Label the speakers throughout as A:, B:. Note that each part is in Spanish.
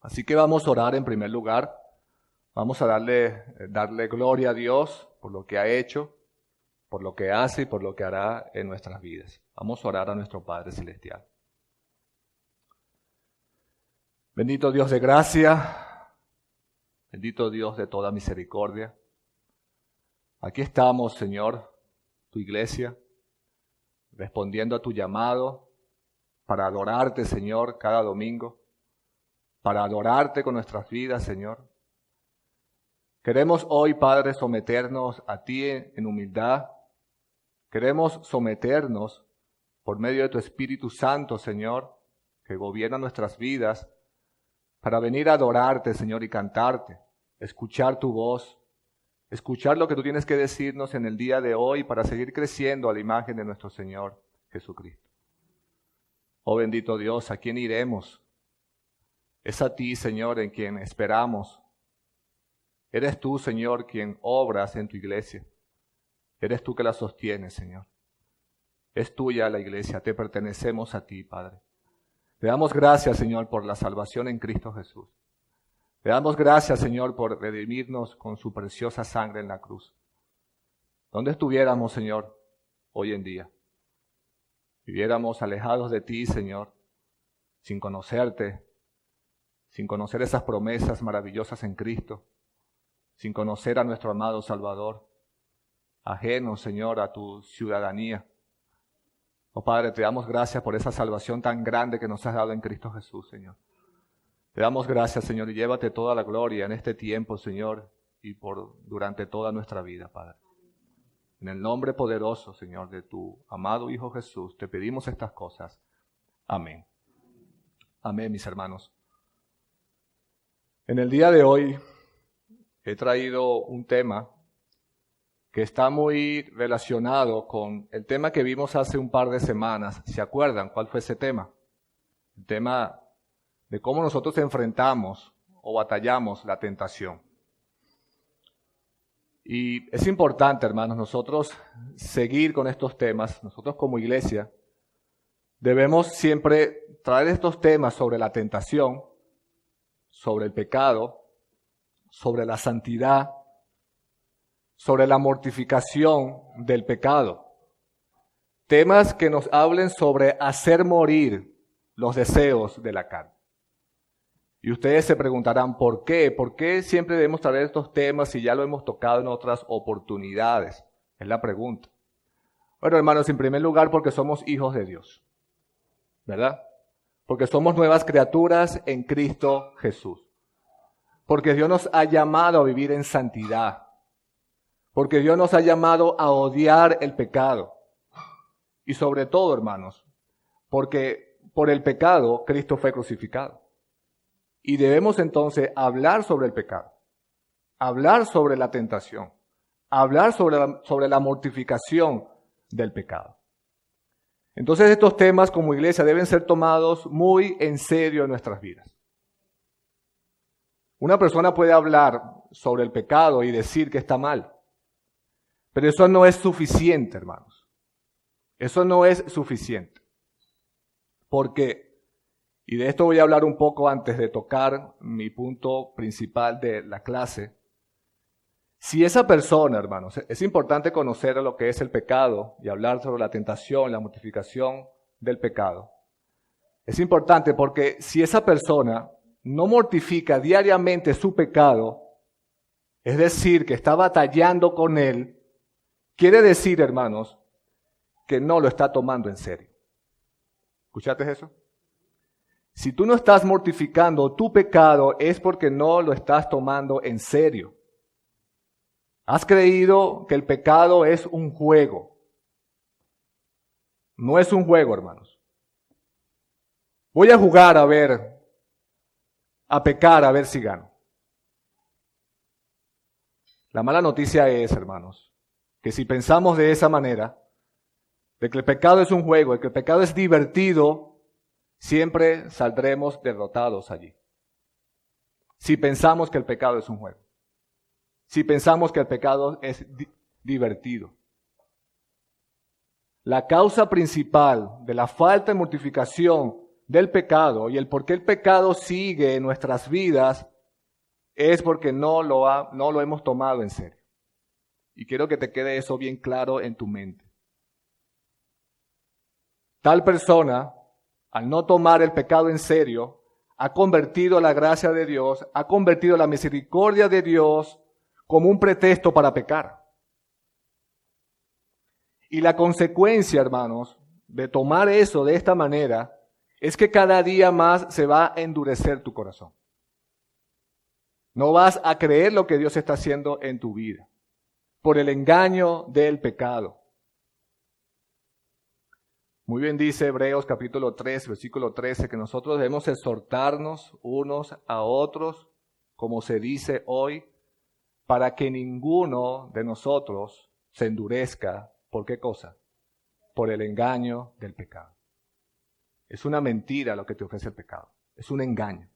A: Así que vamos a orar en primer lugar. Vamos a darle gloria a Dios por lo que ha hecho, por lo que hace y por lo que hará en nuestras vidas. Vamos a orar a nuestro Padre Celestial. Bendito Dios de gracia, bendito Dios de toda misericordia. Aquí estamos, Señor, tu iglesia, respondiendo a tu llamado para adorarte, Señor, cada domingo, para adorarte con nuestras vidas, Señor. Queremos hoy, Padre, someternos a ti en humildad. Queremos someternos por medio de tu Espíritu Santo, Señor, que gobierna nuestras vidas, para venir a adorarte, Señor, y cantarte, escuchar tu voz, escuchar lo que tú tienes que decirnos en el día de hoy para seguir creciendo a la imagen de nuestro Señor Jesucristo. Oh bendito Dios, ¿a quién iremos? Es a ti, Señor, en quien esperamos. Eres tú, Señor, quien obras en tu iglesia. Eres tú que la sostienes, Señor. Es tuya la iglesia, te pertenecemos a ti, Padre. Te damos gracias, Señor, por la salvación en Cristo Jesús. Te damos gracias, Señor, por redimirnos con su preciosa sangre en la cruz. ¿Dónde estuviéramos, Señor, hoy en día? Viviéramos alejados de ti, Señor, sin conocerte, sin conocer esas promesas maravillosas en Cristo, sin conocer a nuestro amado Salvador, ajenos, Señor, a tu ciudadanía. Oh Padre, te damos gracias por esa salvación tan grande que nos has dado en Cristo Jesús, Señor. Te damos gracias, Señor, y llévate toda la gloria en este tiempo, Señor, y durante toda nuestra vida, Padre. En el nombre poderoso, Señor, de tu amado Hijo Jesús, te pedimos estas cosas. Amén. Amén, mis hermanos. En el día de hoy he traído un tema que está muy relacionado con el tema que vimos hace un par de semanas. ¿Se acuerdan cuál fue ese tema? El tema de cómo nosotros enfrentamos o batallamos la tentación. Y es importante, hermanos, nosotros seguir con estos temas. Nosotros como iglesia debemos siempre traer estos temas sobre la tentación, sobre el pecado, sobre la santidad, sobre la mortificación del pecado. Temas que nos hablen sobre hacer morir los deseos de la carne. Y ustedes se preguntarán, ¿por qué? ¿Por qué siempre debemos traer estos temas si ya lo hemos tocado en otras oportunidades? Es la pregunta. Bueno, hermanos, en primer lugar, porque somos hijos de Dios, ¿verdad? Porque somos nuevas criaturas en Cristo Jesús. Porque Dios nos ha llamado a vivir en santidad. Porque Dios nos ha llamado a odiar el pecado. Y sobre todo, hermanos, porque por el pecado Cristo fue crucificado. Y debemos entonces hablar sobre el pecado, hablar sobre la tentación, hablar sobre la mortificación del pecado. Entonces estos temas como iglesia deben ser tomados muy en serio en nuestras vidas. Una persona puede hablar sobre el pecado y decir que está mal, pero eso no es suficiente, hermanos. Eso no es suficiente. Porque, y de esto voy a hablar un poco antes de tocar mi punto principal de la clase. Si esa persona, hermanos, es importante conocer lo que es el pecado y hablar sobre la tentación, la mortificación del pecado. Es importante porque si esa persona no mortifica diariamente su pecado, es decir, que está batallando con él, quiere decir, hermanos, que no lo está tomando en serio. ¿Escuchaste eso? Si tú no estás mortificando tu pecado es porque no lo estás tomando en serio. Has creído que el pecado es un juego. No es un juego, hermanos. Voy a jugar a pecar a ver si gano. La mala noticia es, hermanos, que si pensamos de esa manera, de que el pecado es un juego, de que el pecado es divertido, siempre saldremos derrotados allí. Si pensamos que el pecado es un juego. Si pensamos que el pecado es divertido. La causa principal de la falta de mortificación del pecado y el por qué el pecado sigue en nuestras vidas es porque no lo hemos tomado en serio. Y quiero que te quede eso bien claro en tu mente. Tal persona, al no tomar el pecado en serio, ha convertido la gracia de Dios, ha convertido la misericordia de Dios como un pretexto para pecar. Y la consecuencia, hermanos, de tomar eso de esta manera es que cada día más se va a endurecer tu corazón. No vas a creer lo que Dios está haciendo en tu vida por el engaño del pecado. Muy bien dice Hebreos capítulo 3, versículo 13, que nosotros debemos exhortarnos unos a otros, como se dice hoy, para que ninguno de nosotros se endurezca. ¿Por qué cosa? Por el engaño del pecado. Es una mentira lo que te ofrece el pecado. Es un engaño.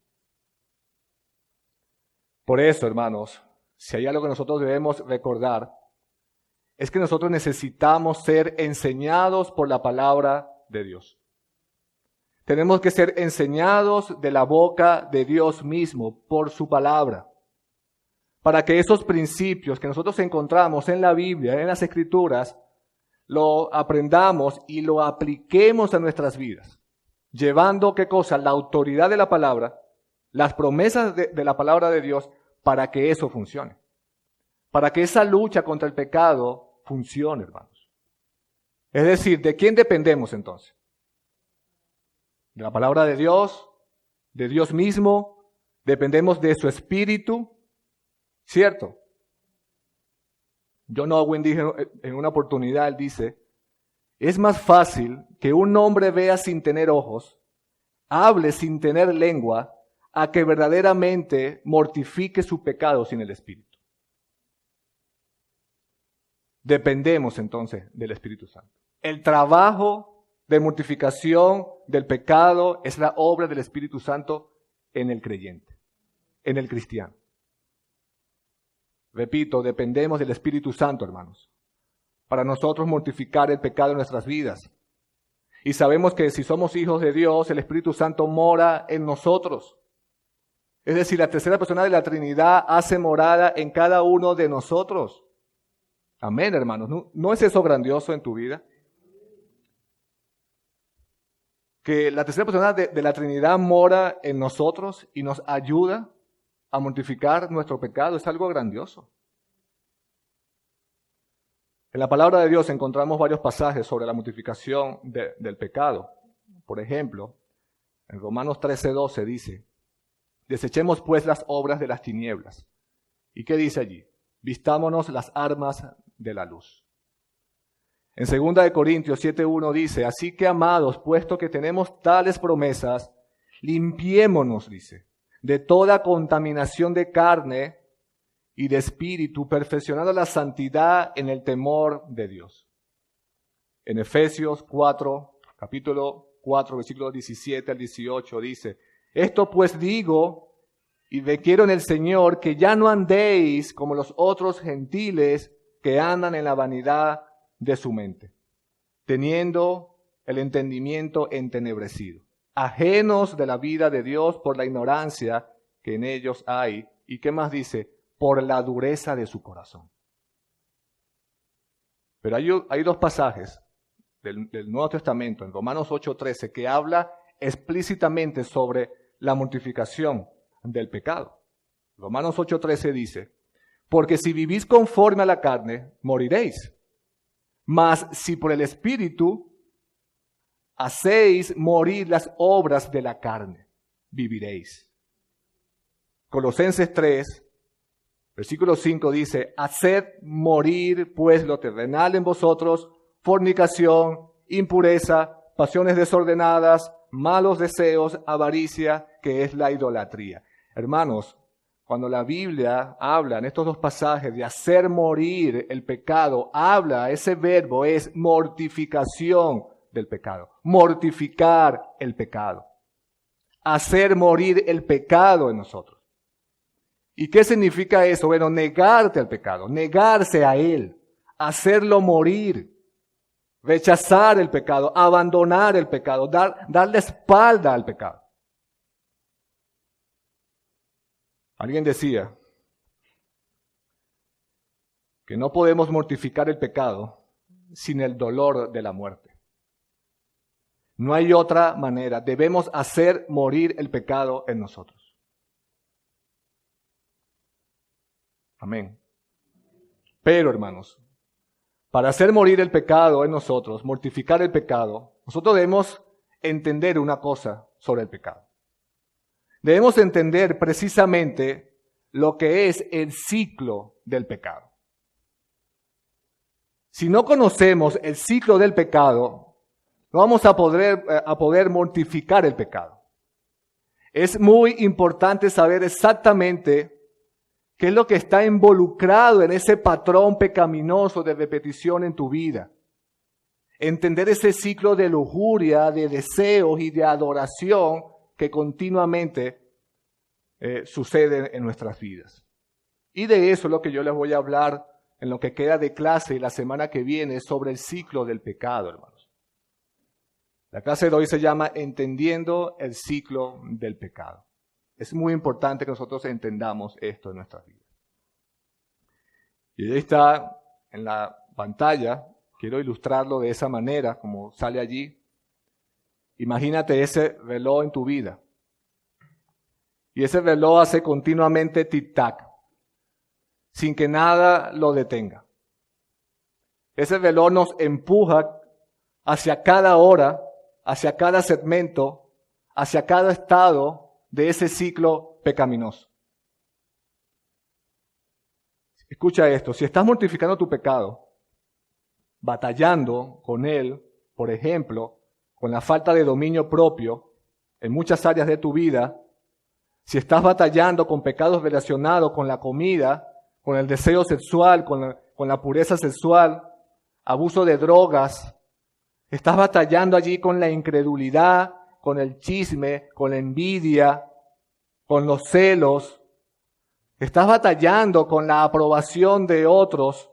A: Por eso, hermanos, si hay algo que nosotros debemos recordar, es que nosotros necesitamos ser enseñados por la palabra de Dios. Tenemos que ser enseñados de la boca de Dios mismo, por su palabra, para que esos principios que nosotros encontramos en la Biblia, en las Escrituras, lo aprendamos y lo apliquemos a nuestras vidas, llevando, ¿qué cosa? La autoridad de la palabra, las promesas de la palabra de Dios, para que eso funcione. Para que esa lucha contra el pecado funcione, hermanos. Es decir, ¿de quién dependemos entonces? De la palabra de Dios mismo, dependemos de su espíritu, ¿cierto? John Owen dijo en una oportunidad, él dice, es más fácil que un hombre vea sin tener ojos, hable sin tener lengua, a que verdaderamente mortifique su pecado sin el Espíritu. Dependemos entonces del Espíritu Santo. El trabajo de mortificación del pecado es la obra del Espíritu Santo en el creyente, en el cristiano. Repito, dependemos del Espíritu Santo, hermanos, para nosotros mortificar el pecado en nuestras vidas. Y sabemos que si somos hijos de Dios, el Espíritu Santo mora en nosotros. Es decir, la tercera persona de la Trinidad hace morada en cada uno de nosotros. Amén, hermanos. ¿No es eso grandioso en tu vida? Que la tercera persona de la Trinidad mora en nosotros y nos ayuda a mortificar nuestro pecado. Es algo grandioso. En la palabra de Dios encontramos varios pasajes sobre la mortificación del pecado. Por ejemplo, en Romanos 13:12 dice, desechemos pues las obras de las tinieblas. ¿Y qué dice allí? Vistámonos las armas de la luz. En 2 Corintios 7:1 dice, así que amados, puesto que tenemos tales promesas, limpiémonos, dice, de toda contaminación de carne y de espíritu, perfeccionando la santidad en el temor de Dios. En Efesios 4, capítulo 4, versículos 17 al 18 dice, esto pues digo y requiero en el Señor que ya no andéis como los otros gentiles que andan en la vanidad de su mente, teniendo el entendimiento entenebrecido, ajenos de la vida de Dios por la ignorancia que en ellos hay. ¿Y qué más dice? Por la dureza de su corazón. Pero hay dos pasajes del Nuevo Testamento, en Romanos 8:13, que habla explícitamente sobre la mortificación del pecado. Romanos 8:13 dice, porque si vivís conforme a la carne, moriréis. Mas si por el Espíritu hacéis morir las obras de la carne, viviréis. Colosenses 3, versículo 5 dice, haced morir pues lo terrenal en vosotros, fornicación, impureza, pasiones desordenadas, malos deseos, avaricia, que es la idolatría. Hermanos, cuando la Biblia habla en estos dos pasajes de hacer morir el pecado, ese verbo es mortificación del pecado. Mortificar el pecado. Hacer morir el pecado en nosotros. ¿Y qué significa eso? Bueno, negarte al pecado, negarse a él, hacerlo morir. rechazar el pecado, abandonar el pecado, darle espalda al pecado. Alguien decía que no podemos mortificar el pecado sin el dolor de la muerte. No hay otra manera. Debemos hacer morir el pecado en nosotros. Amén. Pero, hermanos, para hacer morir el pecado en nosotros, mortificar el pecado, nosotros debemos entender una cosa sobre el pecado. Debemos entender precisamente lo que es el ciclo del pecado. Si no conocemos el ciclo del pecado, no vamos a poder mortificar el pecado. Es muy importante saber exactamente qué es lo que está involucrado en ese patrón pecaminoso de repetición en tu vida. Entender ese ciclo de lujuria, de deseos y de adoración que continuamente sucede en nuestras vidas. Y de eso es lo que yo les voy a hablar en lo que queda de clase la semana que viene sobre el ciclo del pecado, hermanos. La clase de hoy se llama Entendiendo el ciclo del pecado. Es muy importante que nosotros entendamos esto en nuestras vidas. Y ahí está en la pantalla, quiero ilustrarlo de esa manera, como sale allí. Imagínate ese reloj en tu vida. Y ese reloj hace continuamente tic-tac, sin que nada lo detenga. Ese reloj nos empuja hacia cada hora, hacia cada segmento, hacia cada estado de ese ciclo pecaminoso. Escucha esto, si estás mortificando tu pecado, batallando con él, por ejemplo, con la falta de dominio propio en muchas áreas de tu vida, si estás batallando con pecados relacionados con la comida, con el deseo sexual, con la pureza sexual, abuso de drogas, estás batallando allí con la incredulidad, con el chisme, con la envidia, con los celos. Estás batallando con la aprobación de otros.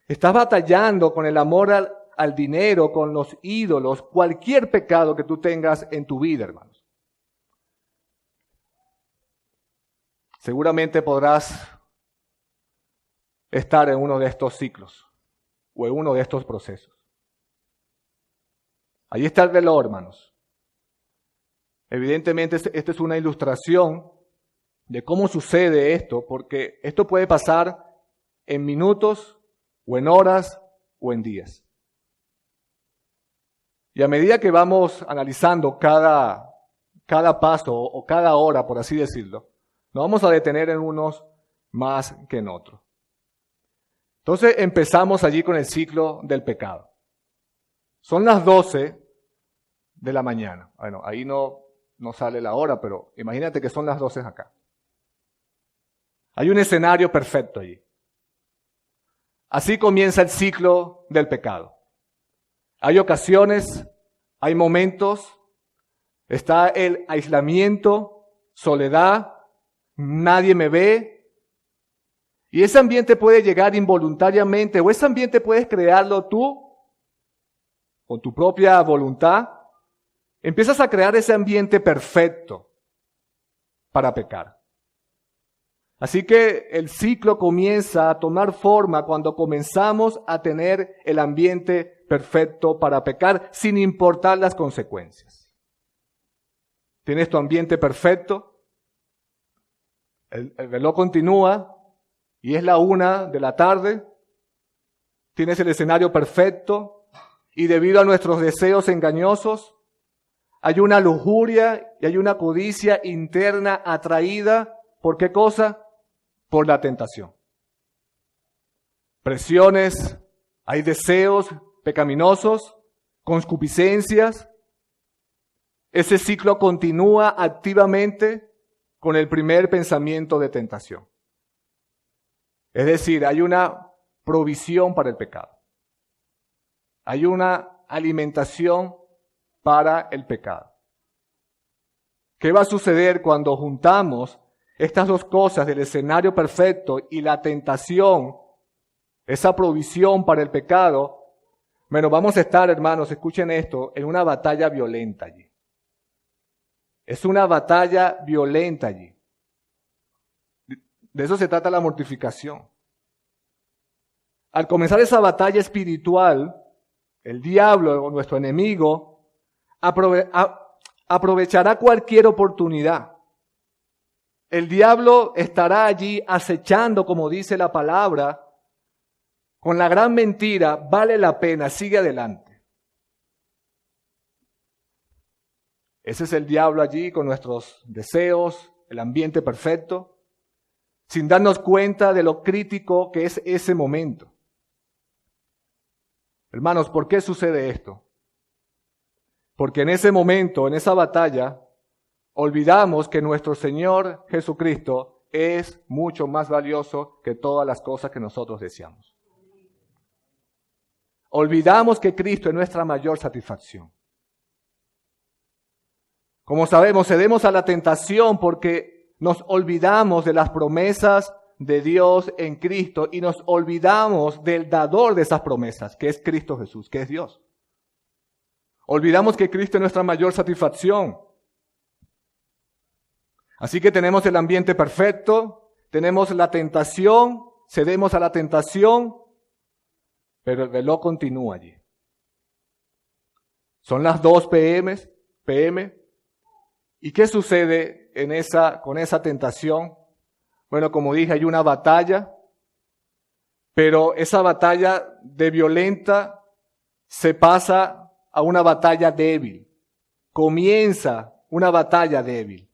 A: Estás batallando con el amor al dinero, con los ídolos, cualquier pecado que tú tengas en tu vida, hermanos. Seguramente podrás estar en uno de estos ciclos o en uno de estos procesos. Ahí está el reloj, hermanos. Evidentemente, esta es una ilustración de cómo sucede esto, porque esto puede pasar en minutos, o en horas, o en días. Y a medida que vamos analizando cada paso, o cada hora, por así decirlo, nos vamos a detener en unos más que en otros. Entonces empezamos allí con el ciclo del pecado. Son las 12 de la mañana. Bueno, ahí no sale la hora, pero imagínate que son las 12 acá. Hay un escenario perfecto allí. Así comienza el ciclo del pecado. Hay ocasiones, hay momentos, está el aislamiento, soledad, nadie me ve. Y ese ambiente puede llegar involuntariamente, o ese ambiente puedes crearlo tú, con tu propia voluntad. Empiezas a crear ese ambiente perfecto para pecar. Así que el ciclo comienza a tomar forma cuando comenzamos a tener el ambiente perfecto para pecar, sin importar las consecuencias. Tienes tu ambiente perfecto, el reloj continúa y es la 1 de la tarde, tienes el escenario perfecto y debido a nuestros deseos engañosos, hay una lujuria y hay una codicia interna atraída, ¿por qué cosa? Por la tentación. Presiones, hay deseos pecaminosos, concupiscencias. Ese ciclo continúa activamente con el primer pensamiento de tentación. Es decir, hay una provisión para el pecado. Hay una alimentación para el pecado. ¿Qué va a suceder cuando juntamos estas dos cosas del escenario perfecto y la tentación, esa provisión para el pecado? Bueno, vamos a estar, hermanos, escuchen esto, en una batalla violenta allí. Es una batalla violenta allí. De eso se trata la mortificación. Al comenzar esa batalla espiritual, el diablo, nuestro enemigo, aprovechará cualquier oportunidad. El diablo estará allí acechando, como dice la palabra, con la gran mentira: vale la pena, sigue adelante. Ese es el diablo allí con nuestros deseos, el ambiente perfecto, sin darnos cuenta de lo crítico que es ese momento. Hermanos, ¿por qué sucede esto? Porque en ese momento, en esa batalla, olvidamos que nuestro Señor Jesucristo es mucho más valioso que todas las cosas que nosotros deseamos. Olvidamos que Cristo es nuestra mayor satisfacción. Como sabemos, cedemos a la tentación porque nos olvidamos de las promesas de Dios en Cristo y nos olvidamos del dador de esas promesas, que es Cristo Jesús, que es Dios. Olvidamos que Cristo es nuestra mayor satisfacción. Así que tenemos el ambiente perfecto, tenemos la tentación, cedemos a la tentación, pero el reloj continúa allí. Son las 2 p.m. ¿Y qué sucede con esa tentación? Bueno, como dije, hay una batalla, pero esa batalla de violenta se pasa a una batalla débil. Comienza una batalla débil.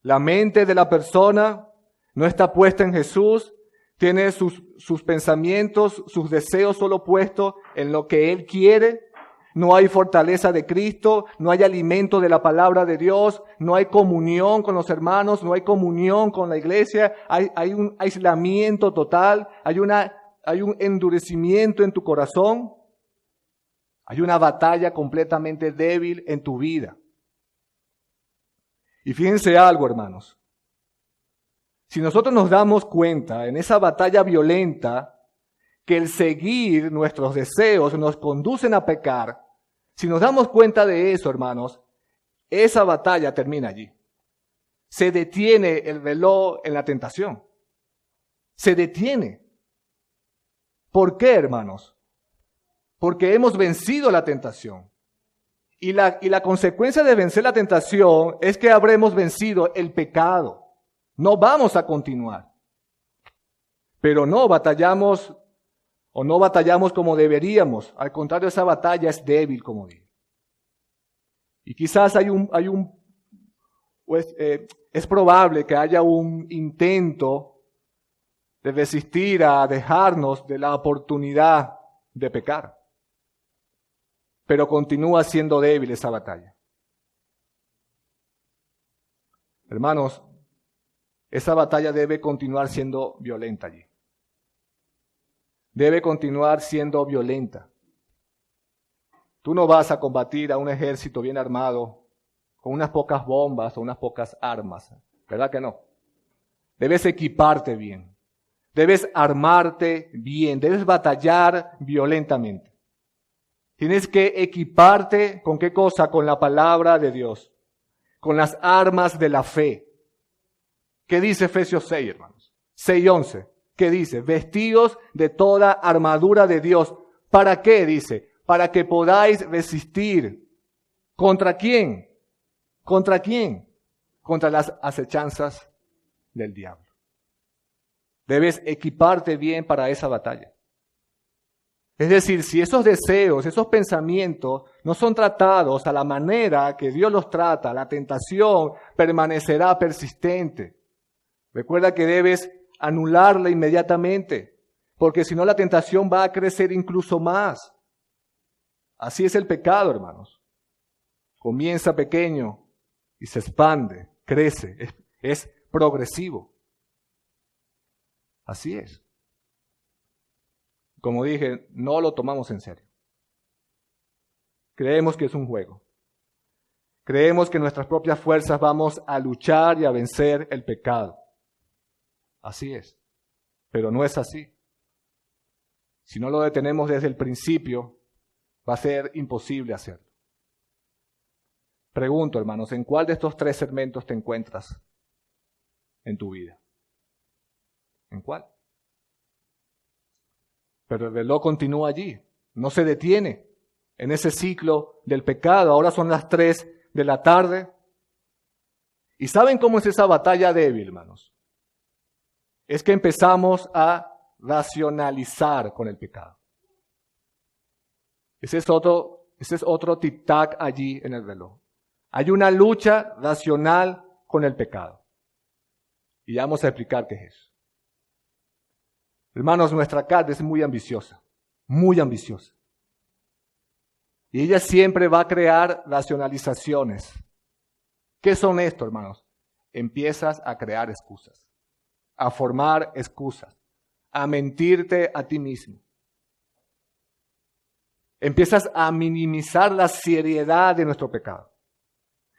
A: La mente de la persona no está puesta en Jesús, tiene sus pensamientos, sus deseos solo puestos en lo que Él quiere. No hay fortaleza de Cristo, no hay alimento de la palabra de Dios, no hay comunión con los hermanos, no hay comunión con la iglesia, hay un aislamiento total, hay un endurecimiento en tu corazón, hay una batalla completamente débil en tu vida. Y fíjense algo, hermanos. Si nosotros nos damos cuenta en esa batalla violenta que el seguir nuestros deseos nos conducen a pecar, si nos damos cuenta de eso, hermanos, esa batalla termina allí. Se detiene el reloj en la tentación. Se detiene. ¿Por qué, hermanos? Porque hemos vencido la tentación. Y la consecuencia de vencer la tentación es que habremos vencido el pecado. No vamos a continuar. Pero no batallamos como deberíamos. Al contrario, esa batalla es débil, como digo. Y quizás es probable que haya un intento de resistir a dejarnos de la oportunidad de pecar. Pero continúa siendo débil esa batalla. Hermanos, esa batalla debe continuar siendo violenta allí. Debe continuar siendo violenta. Tú no vas a combatir a un ejército bien armado con unas pocas bombas o unas pocas armas, ¿verdad que no? Debes equiparte bien, debes armarte bien, debes batallar violentamente. Tienes que equiparte ¿con qué cosa? Con la palabra de Dios, con las armas de la fe. ¿Qué dice Efesios 6, hermanos? 6:11. ¿Qué dice? Vestidos de toda armadura de Dios. ¿Para qué? Dice, para que podáis resistir. ¿Contra quién? ¿Contra quién? Contra las acechanzas del diablo. Debes equiparte bien para esa batalla. Es decir, si esos deseos, esos pensamientos no son tratados a la manera que Dios los trata, la tentación permanecerá persistente. Recuerda que debes anularla inmediatamente, porque si no la tentación va a crecer incluso más. Así es el pecado, hermanos. Comienza pequeño y se expande, crece, es progresivo. Así es. Como dije, no lo tomamos en serio. Creemos que es un juego. Creemos que en nuestras propias fuerzas vamos a luchar y a vencer el pecado. Así es. Pero no es así. Si no lo detenemos desde el principio, Va a ser imposible hacerlo. Pregunto, hermanos, ¿en cuál de estos 3 segmentos te encuentras en tu vida? ¿En cuál? Pero el reloj continúa allí, no se detiene en ese ciclo del pecado. Ahora son las 3 de la tarde. ¿Y saben cómo es esa batalla débil, hermanos? Es que empezamos a racionalizar con el pecado. Ese es otro tic-tac allí en el reloj. Hay una lucha racional con el pecado. Y ya vamos a explicar qué es eso. Hermanos, nuestra carne es muy ambiciosa, muy ambiciosa. Y ella siempre va a crear racionalizaciones. ¿Qué son esto, hermanos? Empiezas a crear excusas, a formar excusas, a mentirte a ti mismo. Empiezas a minimizar la seriedad de nuestro pecado.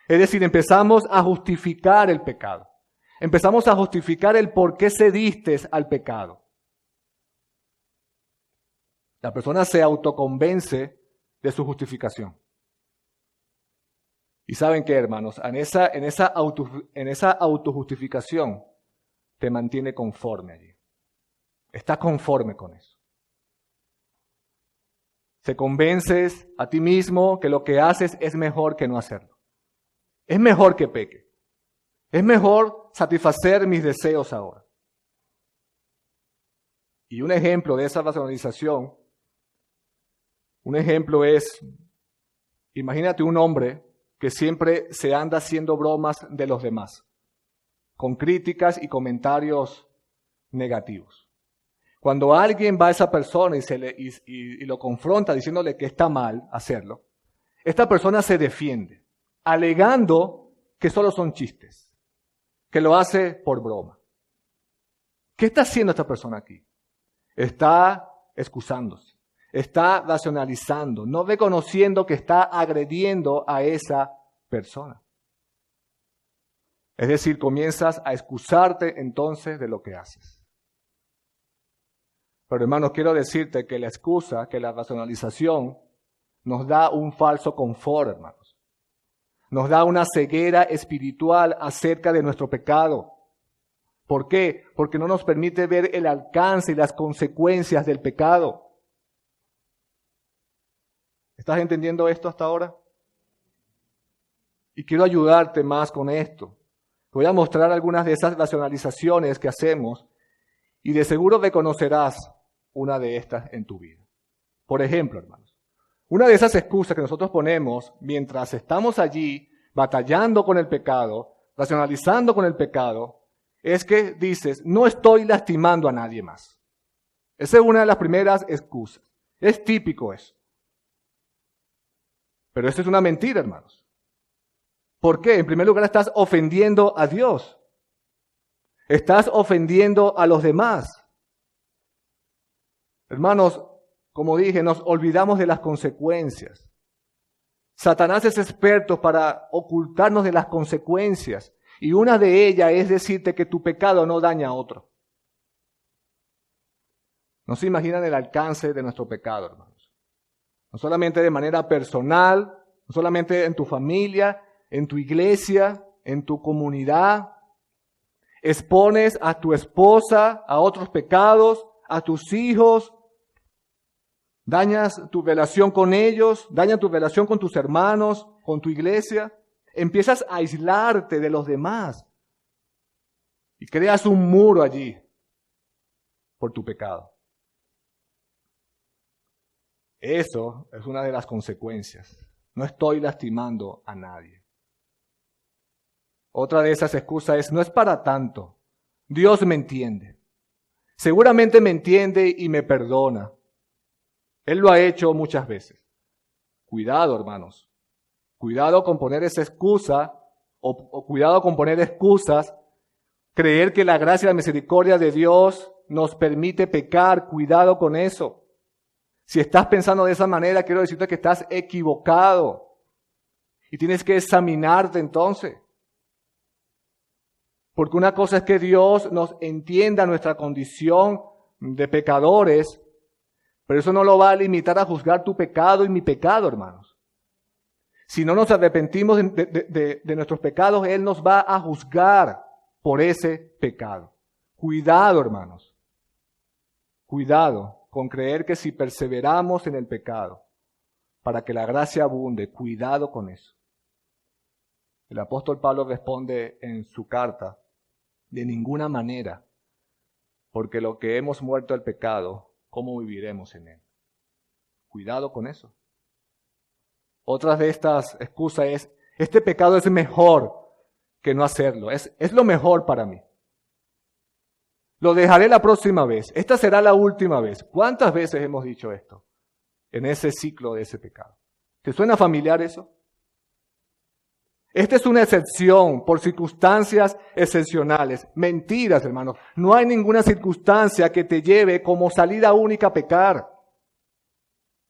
A: Es decir, empezamos a justificar el pecado. Empezamos a justificar el por qué cediste al pecado. La persona se autoconvence de su justificación. ¿Y saben qué, hermanos? En esa autojustificación te mantiene conforme allí. Estás conforme con eso. Te convences a ti mismo que lo que haces es mejor que no hacerlo. Es mejor que peque. Es mejor satisfacer mis deseos ahora. Y un ejemplo de esa racionalización, un ejemplo es, imagínate un hombre que siempre se anda haciendo bromas de los demás, con críticas y comentarios negativos. Cuando alguien va a esa persona y lo confronta diciéndole que está mal hacerlo, esta persona se defiende, alegando que solo son chistes, que lo hace por broma. ¿Qué está haciendo esta persona aquí? Está excusándose, está racionalizando, no reconociendo que está agrediendo a esa persona. Es decir, comienzas a excusarte entonces de lo que haces. Pero hermanos, quiero decirte que la excusa, que la racionalización nos da un falso confort, hermanos. Nos da una ceguera espiritual acerca de nuestro pecado. ¿Por qué? Porque no nos permite ver el alcance y las consecuencias del pecado. ¿Estás entendiendo esto hasta ahora? Y quiero ayudarte más con esto. Te voy a mostrar algunas de esas racionalizaciones que hacemos y de seguro reconocerás una de estas en tu vida. Por ejemplo, hermanos, una de esas excusas que nosotros ponemos mientras estamos allí batallando con el pecado, racionalizando con el pecado, es que dices, no estoy lastimando a nadie más. Esa es una de las primeras excusas. Es típico eso. Pero eso es una mentira, hermanos. ¿Por qué? En primer lugar, estás ofendiendo a Dios. Estás ofendiendo a los demás. Hermanos, como dije, nos olvidamos de las consecuencias. Satanás es experto para ocultarnos de las consecuencias. Y una de ellas es decirte que tu pecado no daña a otro. No se imaginan el alcance de nuestro pecado, hermanos. No solamente de manera personal, no solamente en tu familia, en tu iglesia, en tu comunidad. Expones a tu esposa a otros pecados, a tus hijos. Dañas tu relación con ellos, dañas tu relación con tus hermanos, con tu iglesia. Empiezas a aislarte de los demás y creas un muro allí por tu pecado. Eso es una de las consecuencias. No estoy lastimando a nadie. Otra de esas excusas es, no es para tanto. Dios me entiende. Seguramente me entiende y me perdona. Él lo ha hecho muchas veces. Cuidado, hermanos. Cuidado con poner esa excusa o cuidado con poner excusas. Creer que la gracia y la misericordia de Dios nos permite pecar. Cuidado con eso. Si estás pensando de esa manera, quiero decirte que estás equivocado. Y tienes que examinarte entonces. Porque una cosa es que Dios nos entienda nuestra condición de pecadores, Pero eso no lo va a limitar a juzgar tu pecado y mi pecado, hermanos. Si no nos arrepentimos de nuestros pecados, Él nos va a juzgar por ese pecado. Cuidado, hermanos. Cuidado con creer que si perseveramos en el pecado, para que la gracia abunde, cuidado con eso. El apóstol Pablo responde en su carta, de ninguna manera, porque lo que hemos muerto al pecado, ¿cómo viviremos en él? Cuidado con eso. Otra de estas excusas es, este pecado es mejor que no hacerlo, es lo mejor para mí. Lo dejaré la próxima vez, esta será la última vez. ¿Cuántas veces hemos dicho esto en ese ciclo de ese pecado? ¿Te suena familiar eso? Esta es una excepción por circunstancias excepcionales. Mentiras, hermanos. No hay ninguna circunstancia que te lleve como salida única a pecar.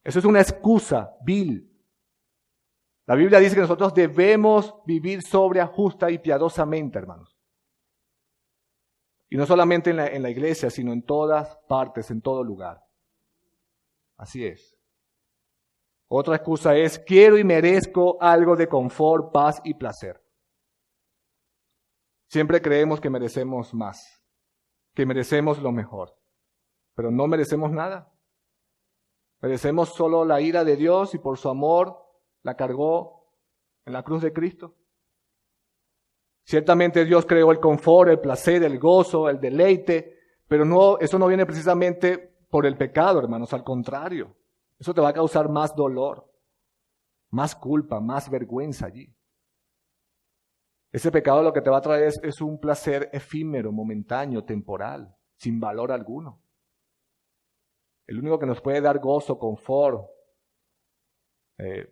A: Eso es una excusa vil. La Biblia dice que nosotros debemos vivir sobria, justa y piadosamente, hermanos. Y no solamente en la iglesia, sino en todas partes, en todo lugar. Así es. Otra excusa es, quiero y merezco algo de confort, paz y placer. Siempre creemos que merecemos más, que merecemos lo mejor, pero no merecemos nada. Merecemos solo la ira de Dios y por su amor la cargó en la cruz de Cristo. Ciertamente Dios creó el confort, el placer, el gozo, el deleite, pero eso no viene precisamente por el pecado, hermanos, al contrario. Eso te va a causar más dolor, más culpa, más vergüenza allí. Ese pecado lo que te va a traer es un placer efímero, momentáneo, temporal, sin valor alguno. El único que nos puede dar gozo, confort,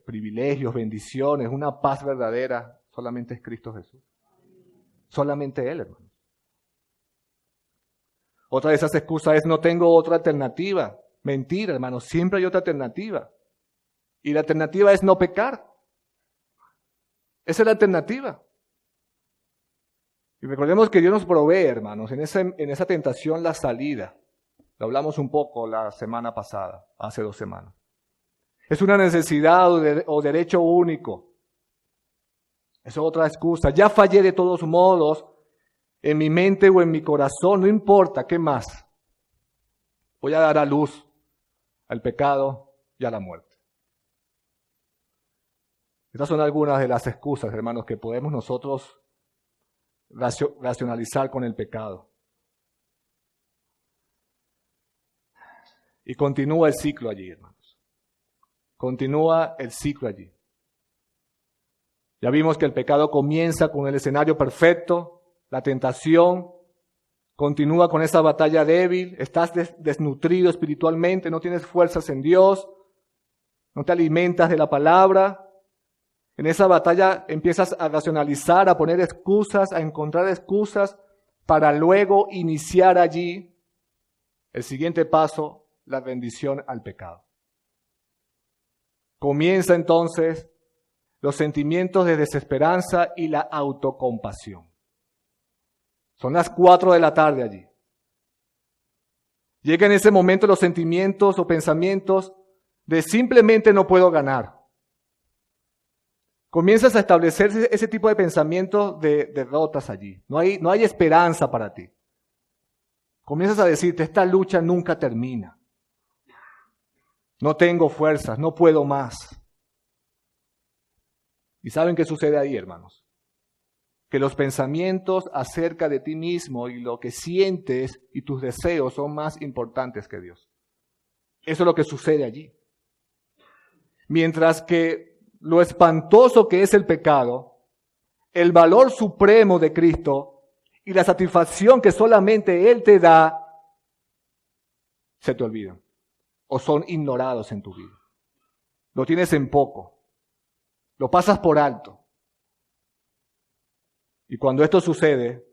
A: privilegios, bendiciones, una paz verdadera, solamente es Cristo Jesús. Solamente Él, hermano. Otra de esas excusas es no tengo otra alternativa. Mentira, hermano, siempre hay otra alternativa. Y la alternativa es no pecar. Esa es la alternativa. Y recordemos que Dios nos provee, hermanos, en esa tentación la salida. Lo hablamos un poco la semana pasada, hace 2 semanas. Es una necesidad o derecho único. Es otra excusa. Ya fallé de todos modos en mi mente o en mi corazón, no importa, ¿qué más? Voy a dar a luz al pecado y a la muerte. Estas son algunas de las excusas, hermanos, que podemos nosotros racionalizar con el pecado. Y continúa el ciclo allí, hermanos. Continúa el ciclo allí. Ya vimos que el pecado comienza con el escenario perfecto, la tentación, continúa con esa batalla débil, estás desnutrido espiritualmente, no tienes fuerzas en Dios, no te alimentas de la palabra. En esa batalla empiezas a racionalizar, a poner excusas, a encontrar excusas para luego iniciar allí el siguiente paso, la rendición al pecado. Comienza entonces los sentimientos de desesperanza y la autocompasión. Son las 4 de la tarde allí. Llega en ese momento los sentimientos o pensamientos de simplemente no puedo ganar. Comienzas a establecer ese tipo de pensamientos de derrotas allí. No hay esperanza para ti. Comienzas a decirte, esta lucha nunca termina. No tengo fuerzas, no puedo más. ¿Y saben qué sucede ahí, hermanos? Que los pensamientos acerca de ti mismo y lo que sientes y tus deseos son más importantes que Dios. Eso es lo que sucede allí. Mientras que lo espantoso que es el pecado, el valor supremo de Cristo y la satisfacción que solamente Él te da, se te olvidan o son ignorados en tu vida. Lo tienes en poco, lo pasas por alto. Y cuando esto sucede,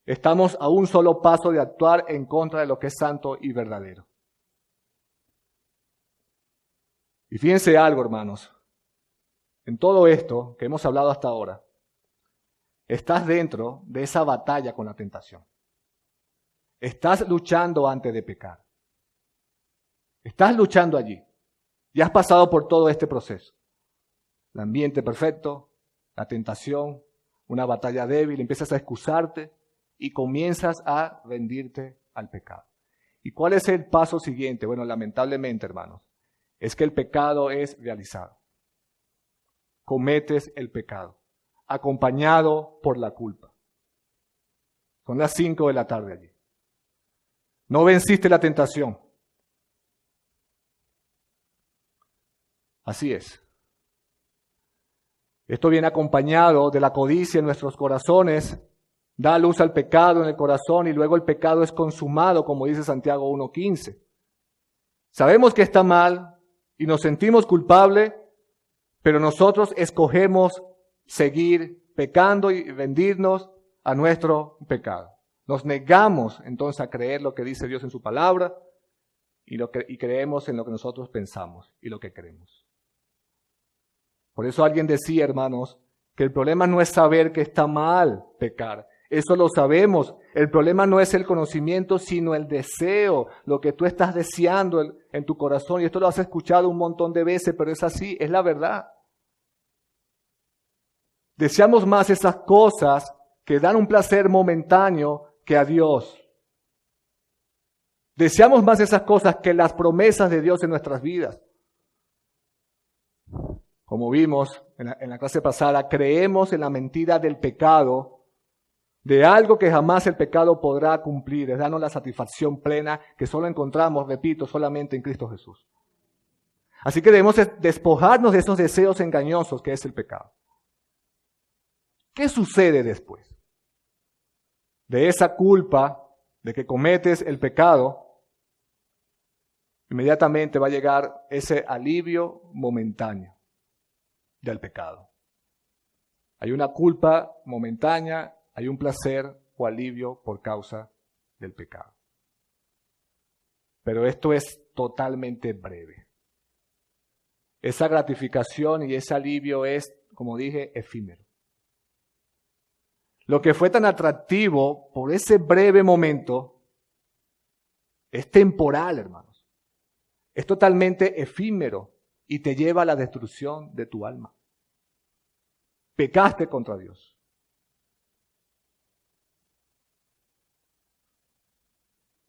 A: estamos a un solo paso de actuar en contra de lo que es santo y verdadero. Y fíjense algo, hermanos. En todo esto que hemos hablado hasta ahora, estás dentro de esa batalla con la tentación. Estás luchando antes de pecar. Estás luchando allí y has pasado por todo este proceso. El ambiente perfecto, la tentación, una batalla débil, empiezas a excusarte y comienzas a rendirte al pecado. ¿Y cuál es el paso siguiente? Bueno, lamentablemente, hermanos, es que el pecado es realizado. Cometes el pecado, acompañado por la culpa. Son las 5 de la tarde allí. No venciste la tentación. Así es. Esto viene acompañado de la codicia en nuestros corazones, da luz al pecado en el corazón y luego el pecado es consumado, como dice Santiago 1:15. Sabemos que está mal y nos sentimos culpables, pero nosotros escogemos seguir pecando y rendirnos a nuestro pecado. Nos negamos entonces a creer lo que dice Dios en su palabra y creemos en lo que nosotros pensamos y lo que creemos. Por eso alguien decía, hermanos, que el problema no es saber que está mal pecar. Eso lo sabemos. El problema no es el conocimiento, sino el deseo, lo que tú estás deseando en tu corazón. Y esto lo has escuchado un montón de veces, pero es así, es la verdad. Deseamos más esas cosas que dan un placer momentáneo que a Dios. Deseamos más esas cosas que las promesas de Dios en nuestras vidas. Como vimos en la clase pasada, creemos en la mentira del pecado, de algo que jamás el pecado podrá cumplir, es darnos la satisfacción plena que solo encontramos, repito, solamente en Cristo Jesús. Así que debemos despojarnos de esos deseos engañosos que es el pecado. ¿Qué sucede después de esa culpa de que cometes el pecado? Inmediatamente va a llegar ese alivio momentáneo del pecado. Hay una culpa momentánea, hay un placer o alivio por causa del pecado. Pero esto es totalmente breve. Esa gratificación y ese alivio es, como dije, efímero. Lo que fue tan atractivo por ese breve momento es temporal, hermanos. Es totalmente efímero y te lleva a la destrucción de tu alma. Pecaste contra Dios.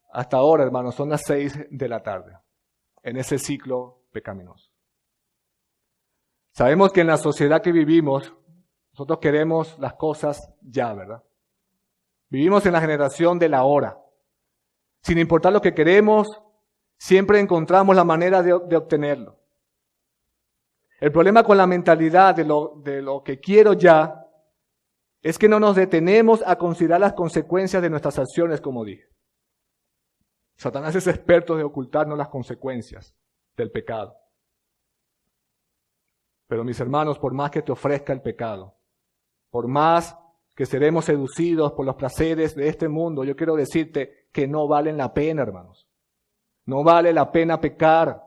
A: Hasta ahora, hermanos, son las 6 de la tarde, en ese ciclo pecaminoso. Sabemos que en la sociedad que vivimos, nosotros queremos las cosas ya, ¿verdad? Vivimos en la generación de la hora. Sin importar lo que queremos, siempre encontramos la manera de obtenerlo. El problema con la mentalidad de lo que quiero ya es que no nos detenemos a considerar las consecuencias de nuestras acciones, como dije. Satanás es experto de ocultarnos las consecuencias del pecado. Pero mis hermanos, por más que te ofrezca el pecado, por más que seremos seducidos por los placeres de este mundo, yo quiero decirte que no valen la pena, hermanos. No vale la pena pecar.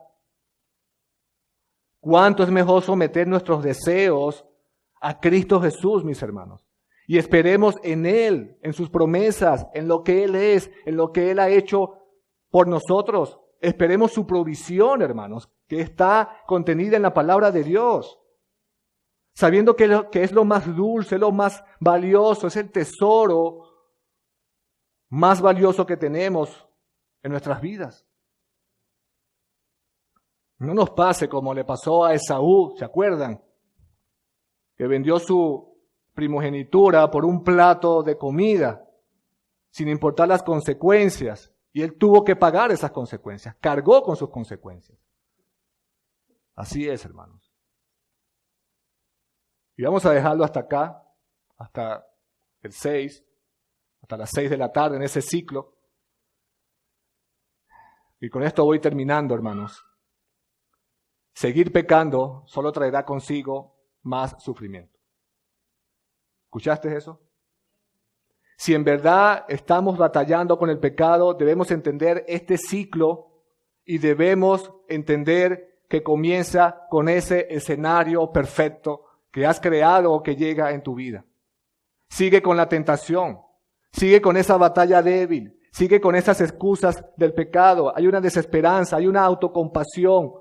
A: ¿Cuánto es mejor someter nuestros deseos a Cristo Jesús, mis hermanos? Y esperemos en Él, en sus promesas, en lo que Él es, en lo que Él ha hecho por nosotros. Esperemos su provisión, hermanos, que está contenida en la palabra de Dios. Sabiendo que es lo más dulce, lo más valioso, es el tesoro más valioso que tenemos en nuestras vidas. No nos pase como le pasó a Esaú, ¿se acuerdan? Que vendió su primogenitura por un plato de comida, sin importar las consecuencias. Y él tuvo que pagar esas consecuencias, cargó con sus consecuencias. Así es, hermanos. Y vamos a dejarlo hasta acá, hasta el 6, hasta las 6 de la tarde en ese ciclo. Y con esto voy terminando, hermanos. Seguir pecando solo traerá consigo más sufrimiento. ¿Escuchaste eso? Si en verdad estamos batallando con el pecado, debemos entender este ciclo y debemos entender que comienza con ese escenario perfecto que has creado o que llega en tu vida. Sigue con la tentación, sigue con esa batalla débil, Sigue con esas excusas del pecado. Hay una desesperanza, hay una autocompasión.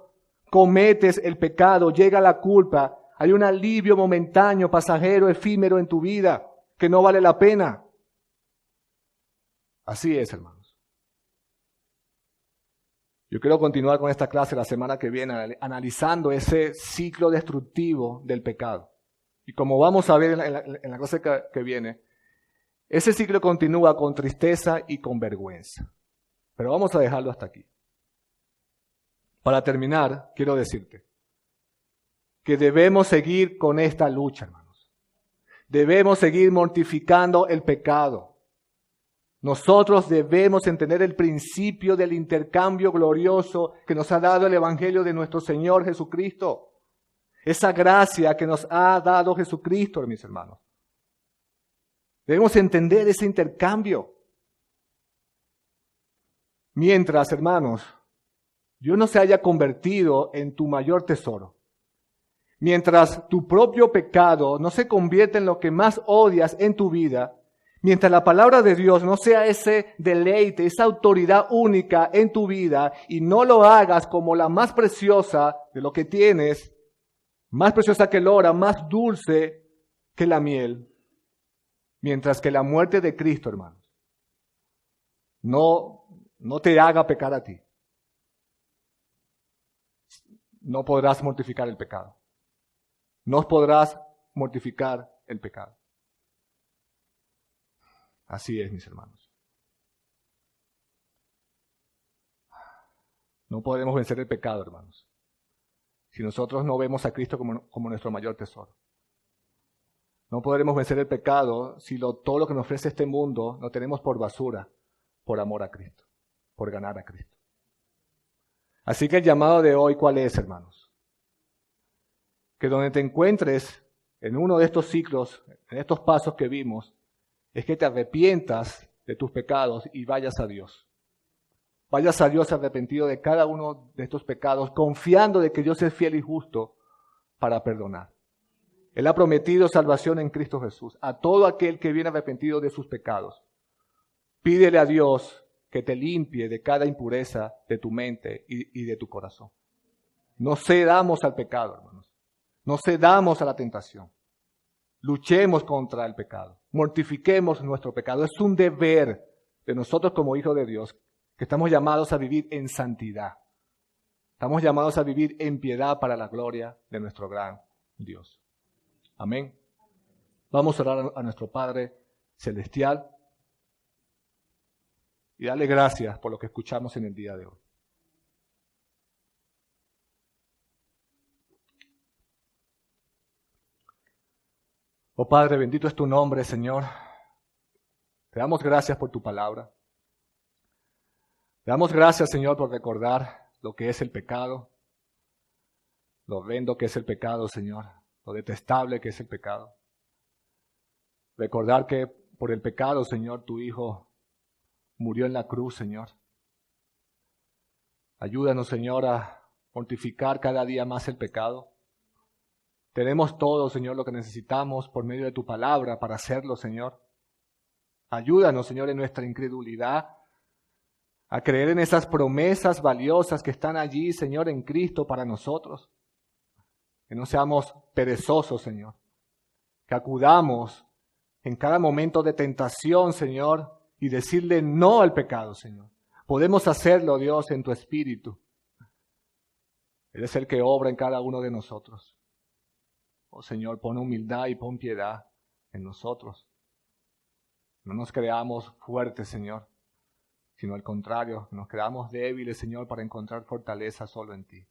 A: Cometes el pecado, llega la culpa. Hay un alivio momentáneo, pasajero, efímero en tu vida que no vale la pena. Así es, hermanos. Yo quiero continuar con esta clase la semana que viene, analizando ese ciclo destructivo del pecado. Y como vamos a ver en la clase que viene, ese ciclo continúa con tristeza y con vergüenza. Pero vamos a dejarlo hasta aquí. Para terminar, quiero decirte que debemos seguir con esta lucha, hermanos. Debemos seguir mortificando el pecado. Nosotros debemos entender el principio del intercambio glorioso que nos ha dado el Evangelio de nuestro Señor Jesucristo. Esa gracia que nos ha dado Jesucristo, mis hermanos. Debemos entender ese intercambio. Mientras, hermanos, Dios no se haya convertido en tu mayor tesoro. Mientras tu propio pecado no se convierte en lo que más odias en tu vida, mientras la palabra de Dios no sea ese deleite, esa autoridad única en tu vida y no lo hagas como la más preciosa de lo que tienes, más preciosa que el oro, más dulce que la miel, mientras que la muerte de Cristo, hermanos, no te haga pecar a ti, no podrás mortificar el pecado. No podrás mortificar el pecado. Así es, mis hermanos. No podemos vencer el pecado, hermanos, si nosotros no vemos a Cristo como nuestro mayor tesoro. No podremos vencer el pecado si todo lo que nos ofrece este mundo lo tenemos por basura, por amor a Cristo, por ganar a Cristo. Así que el llamado de hoy, ¿cuál es, hermanos? Que donde te encuentres en uno de estos ciclos, en estos pasos que vimos, es que te arrepientas de tus pecados y vayas a Dios. Vayas a Dios arrepentido de cada uno de estos pecados, confiando de que Dios es fiel y justo para perdonar. Él ha prometido salvación en Cristo Jesús a todo aquel que viene arrepentido de sus pecados. Pídele a Dios que te limpie de cada impureza de tu mente y de tu corazón. No cedamos al pecado, hermanos. No cedamos a la tentación. Luchemos contra el pecado. Mortifiquemos nuestro pecado. Es un deber de nosotros como hijos de Dios que estamos llamados a vivir en santidad. Estamos llamados a vivir en piedad para la gloria de nuestro gran Dios. Amén. Vamos a orar a nuestro Padre Celestial y darle gracias por lo que escuchamos en el día de hoy. Oh Padre, bendito es tu nombre, Señor. Te damos gracias por tu palabra. Te damos gracias, Señor, por recordar lo que es el pecado, lo horrendo que es el pecado, Señor, lo detestable que es el pecado. Recordar que por el pecado, Señor, tu Hijo murió en la cruz, Señor. Ayúdanos, Señor, a mortificar cada día más el pecado. Tenemos todo, Señor, lo que necesitamos por medio de tu palabra para hacerlo, Señor. Ayúdanos, Señor, en nuestra incredulidad, a creer en esas promesas valiosas que están allí, Señor, en Cristo para nosotros. Que no seamos perezosos, Señor. Que acudamos en cada momento de tentación, Señor, y decirle no al pecado, Señor. Podemos hacerlo, Dios, en tu Espíritu. Eres el que obra en cada uno de nosotros. Oh Señor, pon humildad y pon piedad en nosotros. No nos creamos fuertes, Señor, sino al contrario, nos creamos débiles, Señor, para encontrar fortaleza solo en ti.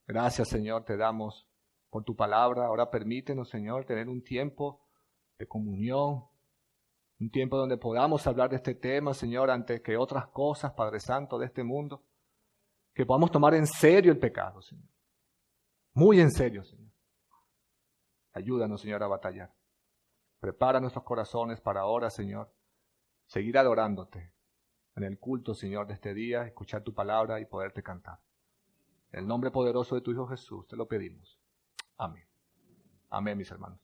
A: Gracias, Señor, te damos por tu palabra. Ahora permítenos, Señor, tener un tiempo de comunión, un tiempo donde podamos hablar de este tema, Señor, antes que otras cosas, Padre Santo, de este mundo. Que podamos tomar en serio el pecado, Señor. Muy en serio, Señor. Ayúdanos, Señor, a batallar. Prepara nuestros corazones para ahora, Señor, seguir adorándote en el culto, Señor, de este día, escuchar tu palabra y poderte cantar. En el nombre poderoso de tu Hijo Jesús te lo pedimos. Amén. Amén, mis hermanos.